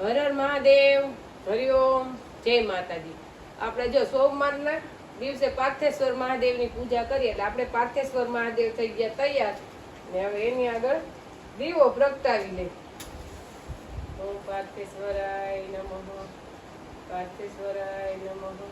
હર હર મહાદેવ, હરિઓમ, જય માતાજી. આપણે જો સોમવારના દિવસે પાર્થેશ્વર મહાદેવની પૂજા કરીએ એટલે આપણે પાર્થેશ્વર મહાદેવ થઈ ગયા તૈયાર ને હવે એની આગળ દીવો પ્રગટાવી લઈ. ઓમ પાર્થેશ્વરાય નમઃ, પાર્થેશ્વરાય નમઃ.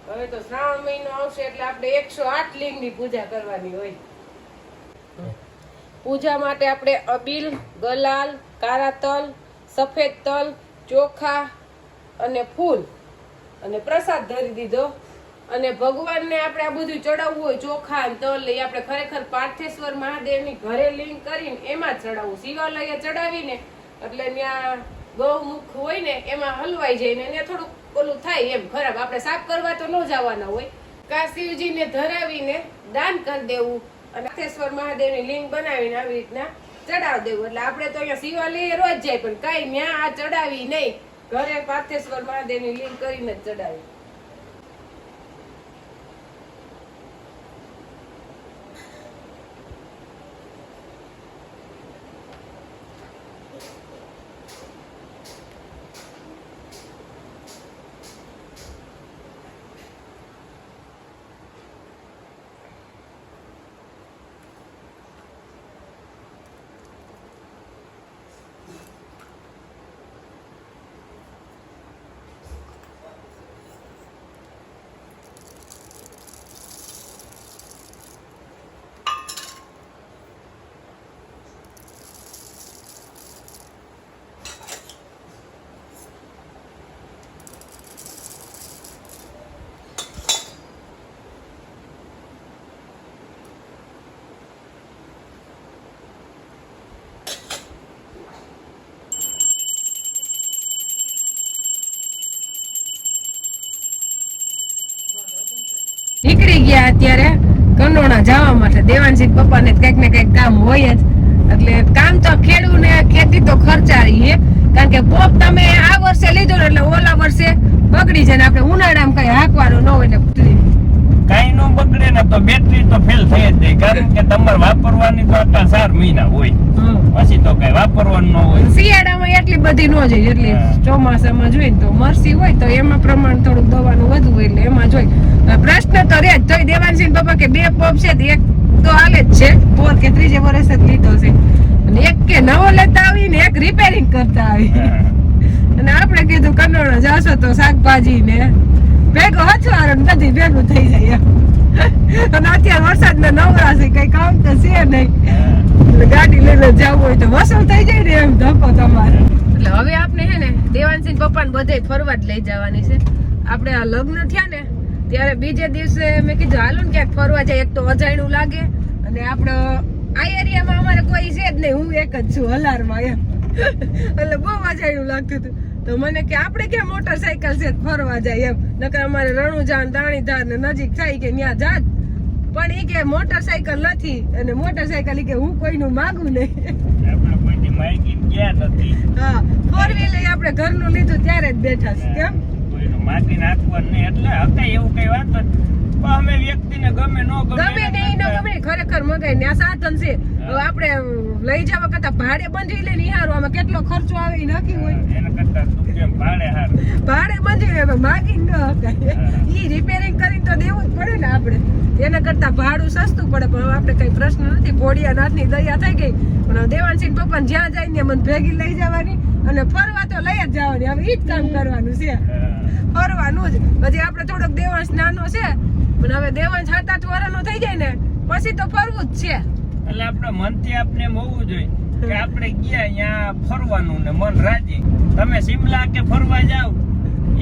હવે તો શ્રાવણ મહિનો આવશે એટલે આપણે 108 લિંગની પૂજા કરવાની હોય. પૂજા માટે આપણે અબીલ, ગલાલ, કાળા તલ, સફેદ તલ, ચોખા અને ફૂલ અને પ્રસાદ ધરી દીધો. અને ભગવાનને આપણે આ બધું ચડાવવું હોય, ચોખા અને તલ લઈ આપણે ખરેખર પાર્થેશ્વર મહાદેવની ઘરે લિંગ કરીને એમાં જ ચડાવવું. શિવાલયે ચડાવીને એટલે ત્યાં ગૌમુખ હોય ને એમાં હલવાઈ જાય ને એને થોડુંક ઓલું થાય એમ ખરાબ. આપણે સાફ કરવા તો ન જવાના હોય. કા શિવજીને ધરાવીને દાન કરી દેવું અને પાર્થેશ્વર મહાદેવની લિંગ બનાવીને આવી રીતના ચડાવી દેવું. એટલે આપણે તો અહીંયા શિવાલયે રોજ જાય પણ કઈ ન્યા આ ચડાવી નહીં, ઘરે પાર્થેશ્વર મહાદેવની લિંગ કરીને જ ચડાવી. નીકળી ગયા અત્યારે કંડોણા જવા માટે. દેવાનસિંહ પપ્પાને કઈક ને કઈક કામ હોય જ એટલે કામ તો ખેડૂત ને ખેતી તો ખર્ચારી છે. કારણ કે પોપ તમે આ વર્ષે લીધો ને એટલે ઓલા વર્ષે બગડી જાય ને આપણે ઉનાળામાં કઈ હાંકવાનું ન હોય ને કઈ નો બગડે ને તો બેટરી તો ફેલ થઈ જ જાય. કારણ કે તમારે વાપરવાની તો આટલા 4 મહિના હોય, પછી તો કઈ વાપરવાનું ન હોય. શિયાળામાં એટલી બધી ન જોઈએ, એટલે ચોમાસામાં જોઈએ તો મરસી હોય તો એમાં પ્રમાણ થોડુંક દવાનું વધુ હોય એટલે એમાં જોઈ. પ્રશ્ન તો રે જ તો દેવાનસિંહ પપ્પા કે 2 પોપ છે એક તો હાલે જ છે, 4 કે 3 વર્ષે જ લીધો છે અને એક કે નવો લેતા આવી ને એક રિપેરિંગ કરતા આવી. અને આપણે કીધું કંડોળા જાશો તો શાકભાજી ને ભેગો હચવારો ને બધી ભેગું થઈ જાય. અને અત્યારે વરસાદ ના નવરાશે કઈ કામ તો છે નહીં, ગાડી લઈને જવું હોય તો વસૂલ થઈ જાય ને એમ ધક્કો તમારે. એટલે હવે આપણે હે ને દેવાનસિંહ પપ્પાને બધે ફરવા જ લઈ જવાની છે. આપણે આ લગ્ન થયા ને ત્યારે બીજે દિવસે મેં કીધું હાલો ને ક્યાંક ફરવા જાય, એક તો અજાણ્યું લાગે અને આપણે આ એરિયામાં અમારે કોઈ છે જ નહીં, હું એક જ છું હલારમાં એમ. એટલે બહુ અજાણ્યું લાગતું હતું. તો મને કે આપણે ક્યાં મોટરસાયકલ છે ફરવા જાય એમ, નકર અમારે રણુજા દાણીધાર ને નજીક થાય કે ત્યાં જાત. પણ એ કે મોટરસાયકલ નથી અને મોટરસાયકલ કે હું કોઈનું માગું નહીં. હા, 4 વ્હીલર આપણે ઘરનું લીધું ત્યારે જ બેઠા છે. કેમ માટી નાખવાનું નહીં એટલે હતા એવું કઈ વાત નથી. અમે વ્યક્તિને ગમે ન ગમે નહીં ન ગમે ખરેખર મગાઈ ને આ સાધન છે. હવે આપણે લઈ જવા કરતા ભાડે બંધી લે ની હારું. આમાં કેટલો ખર્ચો આવે એ નક્કી હોય. એના કરતા કેમ ભાડે હારું, ભાડે બંધી લે માગી ન હકાય. ઈ રિપેરિંગ કરીને તો દેવું જ પડે ને આપણે. એના કરતા ભાડું સસ્તું પડે. પણ આપણે કઈ પ્રશ્ન નથી, ભોળિયાનાથની દયા થઈ ગઈ. પણ દેવાનસિંહ પપ્પા જ્યાં જાય ને મને ભેગી લઈ જવાની અને ફરવા તો લઈ જ જવાની. હવે ઈ જ કામ કરવાનું છે, ફરવાનું જ. પછી આપણે થોડોક દેવાંશ નાનો છે પણ હવે દેવાંશ 7-8 વર્ષનો થઈ જાય ને પછી તો ફરવું જ છે. એટલે આપણે મનથી આપણે એમ હોવું જોઈએ કે આપણે ગયા અહીંયા ફરવાનું ને મન રાજી. તમે શિમલા કે ફરવા જાવ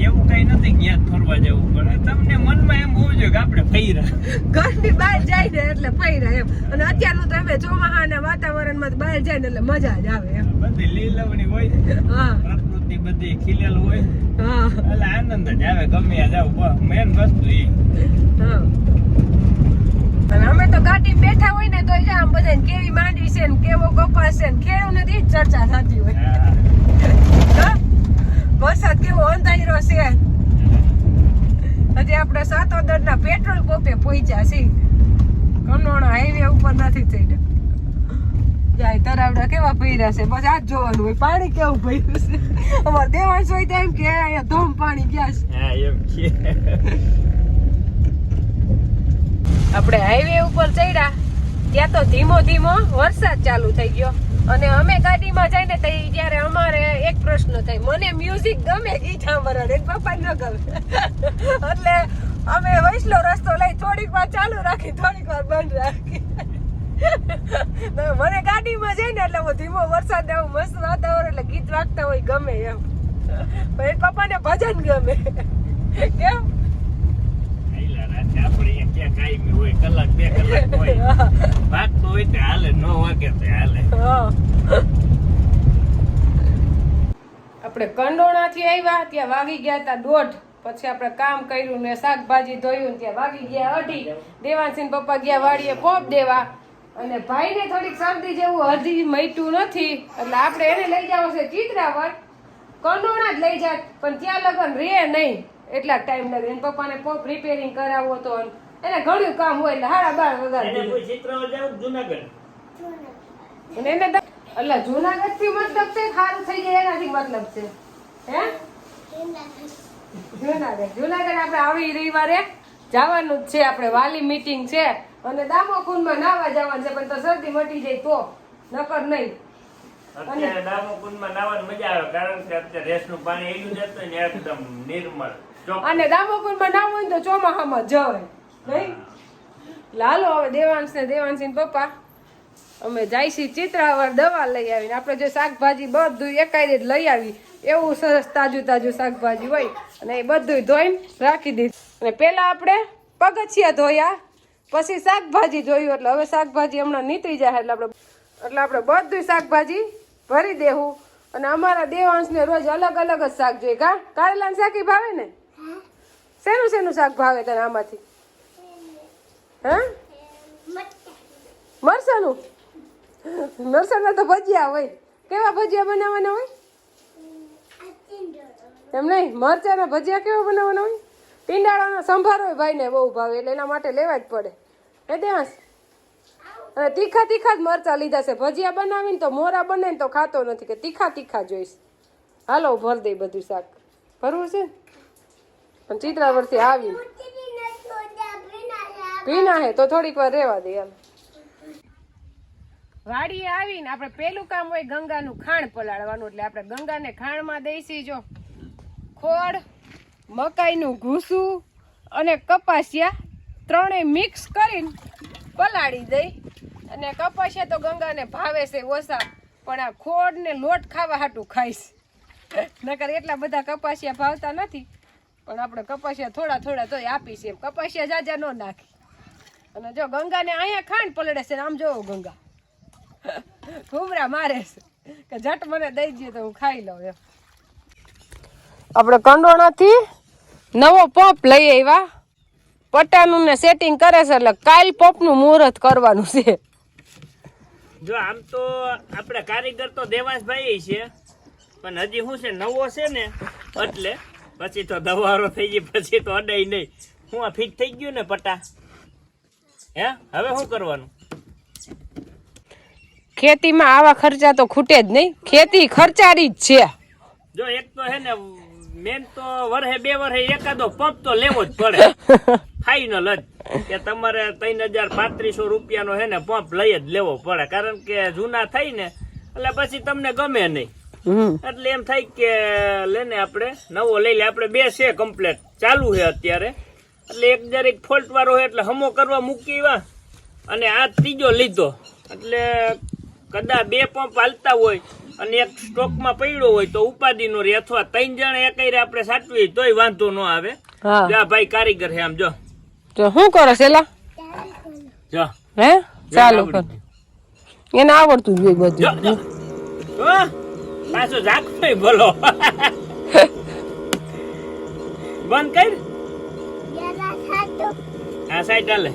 એવું કઈ નથી ત્યાં ફરવા જવું પડે. તમને મનમાં એમ હોવું જોઈએ કે આપણે ફર્યા, ઘરની બહાર જાય ને એટલે ફર્યા એમ. અને અત્યારનું તો અમે ચોમાહાના વાતાવરણમાં બહાર જાય ને એટલે મજા જ આવે એમ. બધી લીલવણી હોય, હા, પ્રકૃતિ બધી ખીલેલું હોય, હા, એટલે આનંદ જ આવે ગમે જાવ. મેન વસ્તુ એ. હા. અને અમે તો ગાડી બેઠા હોય ને તો આમ બધા કેવી માંડવી છે ને કેવો કપાસ છે ને ખેડૂને જ ચર્ચા થતી હોય. વરસાદ કેવો અંધારો છે. હજી આપણે સાતોદરના પેટ્રોલ પંપે પહોંચ્યા છીએ, કંડોણા હાઈવે ઉપર નથી ચડ્યા. જાય તરાવડા કેવા ભર્યા છે બસ આ જ જોવાનું હોય પાણી કેવું ભર્યું છે અમારે દેવાંશ હોય તો એમ કે અહીંયા ધોમ પાણી ગયા છે હા એમ છે આપણે હાઈવે ઉપર ચડ્યા ત્યાં તો ધીમો ધીમો વરસાદ ચાલુ થઈ ગયો અને અમે ગાડીમાં જઈને તો ત્યારે અમારે એક પ્રશ્ન થાય મને મ્યુઝિક ગમે ગીત સાંભળવાનું પપ્પા ન ગમે એટલે અમે વૈસલો રસ્તો લઈ થોડીક વાર ચાલુ રાખી થોડીક વાર બંધ રાખી મને ગાડીમાં જઈને એટલે ધીમો વરસાદ એવું મસ્ત વાતાવરણ એટલે ગીત વાગતા હોય ગમે એમ પણ પપ્પાને ભજન ગમે કેમ આપણે કંડોણા થી આવ્યા ત્યાં વાગી ગયા હતા 1:30 પછી આપણે કામ કર્યું ને શાકભાજી ધોયું ને ત્યાં વાગી ગયા 2:30 દેવાંશી પપ્પા ગયા વાડીએ પોપ દેવા અને ભાઈને થોડીક શરદી જેવું હજી મટ્યું નથી એટલે આપણે એને લઈ જવો છે ચિત્રાવર કંડોણા જ લઈ જાત પણ ત્યાં લગન રે નહીં એટલા ટાઈમ લાગે એને પપ્પાને પોપ રિપેરિંગ કરાવવો તો એને ઘણું કામ હોય એટલે 12:30 વાગ્યા અને એને એટલે જુનાગઢ થી મતલબ છે સારું થઈ જાય એનાથી મતલબ છે હે જુનાગઢ આપણે આવી રવિવારે જવાનું જ છે આપણે વાલી મીટિંગ છે અને દામોકુંડમાં નાવા જવાનું છે પણ તો શરદી મટી જાય તો નકર નહીં અત્યારે દામોકુંડમાં નાવાની મજા આવે કારણ કે અત્યારે રેસનું પાણી એલું જતું ને એકદમ નિર્મળ અને દામોકુંડમાં નાવું હોય તો ચોમાસામાં જવાય નહીં લાલો હવે દેવાંશી પપ્પા અમે જઈશી ચિત્રાવર દવા લઈ આવીને આપણે જો શાકભાજી બધું એકાઈ જ લઈ આવી એવું સરસ તાજું શાકભાજી હોય અને એ બધું ધોઈને રાખી દીધું અને પેલા આપણે પગથિયા ધોયા પછી શાકભાજી ધોયું એટલે હવે શાકભાજી હમણાં નીકળી જાય એટલે આપણે બધું શાકભાજી ભરી દેવું અને અમારા દેવાંશને રોજ અલગ અલગ જ શાક જોઈએ કારેલાનું શાક ભાવે ને શેનું શાક ભાવે તને આમાંથી હા મરચાના તો ભજીયા હોય કેવા ભજીયા બનાવવાના હોય એમ નહીં મરચાના ભજીયા કેવા બનાવવાના હોય ટીંડાળાનો સંભાર હોય ભાઈને બહુ ભાવે એટલે એના માટે લેવા જ પડે હે દેવાંશ અને તીખા જ મરચા લીધા છે ભજીયા બનાવીને તો મોરા બને ને તો ખાતો નથી કે તીખા જોઈશ હાલો ભર દઈ બધું શાક ભરવું છે પણ ચિત્રાવરથી આવી ભીના હે તો થોડીક વાર રહેવા દે હાલ વાડીએ આવીને આપણે પેલું કામ હોય ગંગાનું ખાણ પલાળવાનું એટલે આપણે ગંગાને ખાણમાં દઈશી જો ખોળ મકાઈનું ઘૂસું અને કપાસિયા ત્રણેય મિક્સ કરીને પલાળી દઈ અને કપાસિયા તો ગંગાને ભાવે છે ઓછા પણ આ ખોળ ને લોટ ખાવા હાટું ખાઈશ નકર એટલા બધા કપાસિયા ભાવતા નથી પણ આપણે કપાસિયા થોડા તોય આપીશ એમ કપાસિયા જાજા ન નાખી અને જો ગંગાને અહીંયા ખાંડ પલળે છે આમ જોવો ગંગા ઘૂમરા મારે છે કે ઝટ મને દઈ દે તો હું ખાઈ લઉં એમ આપણે કંડોણાથી નવો પંપ લઈ આવ્યા પટ્ટાનું ને સેટિંગ કરે છે એટલે કાલ પંપનું મુહૂર્ત કરવાનું છે જો આમ તો આપણે કારીગર તો દેવાંશભાઈ છે પણ હજી શું છે નવો છે ને એટલે પછી તો દવારો થઈ ગઈ પછી તો અડાઈ નહીં હું આ ફિટ થઈ ગયું ને પટ્ટા હે હવે શું કરવાનું ખેતીમાં આવા ખર્ચા તો ખૂટે જ નહીં ખેતી ખર્ચારી જ છે જો એક તો હે ને મેન તો વર્ષે 2 વર્ષે એકાદો પંપ તો લેવો જ પડે ફાઈનલ જ કે તમારે 3,3500 રૂપિયાનો હે ને પંપ લઈ જ લેવો પડે કારણ કે જૂના થાય ને એટલે પછી તમને ગમે નહીં એટલે એમ થાય કે લેને આપણે નવો લઈ લે આપણે 2 છે કમ્પ્લેટ ચાલુ છે અત્યારે એટલે એક જરીક ફોલ્ટ વાળો હોય એટલે હમો કરવા મૂકી વા અને આ ત્રીજો લીધો એટલે કદાચ 2 પંપ હાલતા હોય અને એક સ્ટોકમાં પડ્યો હોય તો ઉપાધિ નો રહે અથવા 3 જણ એકાઈ આપણે સાચવી તોય વાંધો ન આવે જા ભાઈ કારીગર છે આમ જો શું કરો છેલા જો હે ચાલુ કર એને આવડતું જ હોય બધું પાછો ઝાકતો બોલો બંધ કર આ સાઈડ હાલે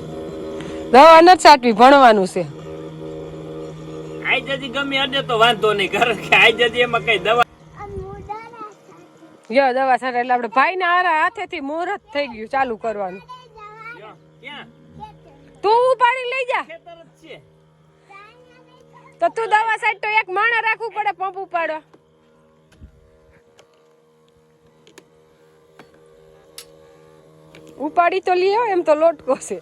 દવા નથી સાટવી ભણવાનું છે આઈ જતી ગમે અડે તો વાંધો નહીં કારણ કે આઈ જતી એમાં કઈ દવા યો દવા સારા એટલે આપણે ભાઈ ના હાથેથી મુહૂર્ત થઈ ગયું ચાલુ કરવાનું તું ઉપાડી લઈ જા તો તું દવા સાઈડ તો એક માણા રાખવું પડે પંપ ઉપાડવા. ઉપાડી તો લ્યો એમ તો લોટકો છે.